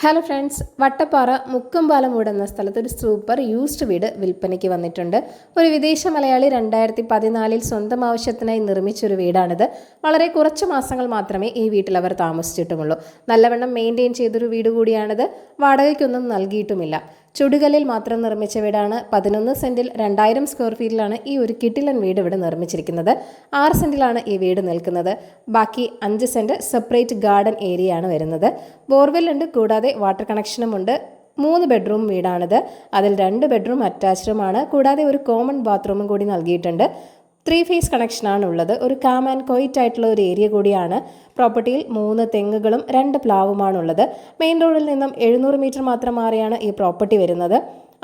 Hello friends, Vattappara Mukkampalamoodu എന്ന സ്ഥലത്ത് ഒരു സൂപ്പർ യൂസ്ഡ് വീട് വിൽപ്പനയ്ക്ക് വന്നിട്ടുണ്ട്. ഒരു വിദേശ മലയാളി 2014 സ്വന്തം ആവശ്യത്തിനായി നിർമ്മിച്ചൊരു വീടാണിത്. വളരെ കുറച്ച് മാസങ്ങൾ മാത്രമേ ഈ വീട്ടിൽ അവർ താമസിച്ചിട്ടുമുള്ളൂ. നല്ലവണ്ണം മെയിൻറ്റെയിൻ ചെയ്തൊരു വീട് കൂടിയാണിത്. വാടകയ്ക്കൊന്നും നൽകിയിട്ടുമില്ല. ചുടുകല്ലിൽ മാത്രം നിർമ്മിച്ച വീടാണ്. 11 സെന്റിൽ 2000 സ്ക്വയർ ഫീറ്റിലാണ് ഈ ഒരു കിടിലൻ വീട് ഇവിടെ നിർമ്മിച്ചിരിക്കുന്നത്. 6 സെന്റിലാണ് ഈ വീട് നിൽക്കുന്നത്. ബാക്കി 5 സെന്റ് സെപ്പറേറ്റ് ഗാർഡൻ ഏരിയ ആണ് വരുന്നത്. ബോർവെൽ ഉണ്ട്, കൂടാതെ വാട്ടർ കണക്ഷനും ഉണ്ട്. 3 ബെഡ്റൂം വീടാണിത്. അതിൽ 2 ബെഡ്റൂം അറ്റാച്ച്ഡുമാണ്. കൂടാതെ ഒരു കോമൺ ബാത്റൂമും കൂടി നൽകിയിട്ടുണ്ട്. 3 ഫേസ് കണക്ഷനാണ് ഉള്ളത്. ഒരു കാം ആൻഡ് ക്വൈറ്റ് ആയിട്ടുള്ള ഒരു ഏരിയ കൂടിയാണ്. പ്രോപ്പർട്ടിയിൽ 3 തെങ്ങുകളും 2 പ്ലാവുമാണുള്ളത്. മെയിൻ റോഡിൽ നിന്നും 700 മീറ്റർ മാത്രം മാറിയാണ് ഈ പ്രോപ്പർട്ടി വരുന്നത്.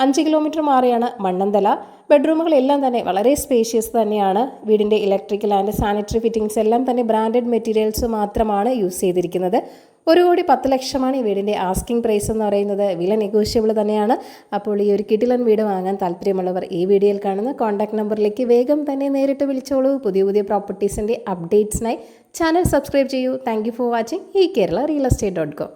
5 കിലോമീറ്റർ മാറിയാണ് മണ്ണന്തല. ബെഡ്റൂമുകളെല്ലാം തന്നെ വളരെ സ്പേഷ്യസ് തന്നെയാണ്. വീടിൻ്റെ ഇലക്ട്രിക്കൽ ആൻഡ് സാനിറ്ററി ഫിറ്റിംഗ്സ് എല്ലാം തന്നെ ബ്രാൻഡഡ് മെറ്റീരിയൽസ് മാത്രമാണ് യൂസ് ചെയ്തിരിക്കുന്നത്. 1,10,00,000 ഈ വീടിൻ്റെ ആസ്കിംഗ് പ്രൈസ് എന്ന് പറയുന്നത്. വില നെഗോഷ്യബിൾ തന്നെയാണ്. അപ്പോൾ ഈ ഒരു കിടിലൻ വീട് വാങ്ങാൻ താല്പര്യമുള്ളവർ ഈ വീഡിയോയിൽ കാണുന്ന കോൺടാക്ട് നമ്പറിലേക്ക് വേഗം തന്നെ നേരിട്ട് വിളിച്ചോളൂ. പുതിയ പ്രോപ്പർട്ടീസിൻ്റെ അപ്ഡേറ്റ്സിനായി ചാനൽ സബ്സ്ക്രൈബ് ചെയ്യൂ. Thank you for watching. ഈ കേരള റിയൽ എസ്റ്റേറ്റ്.com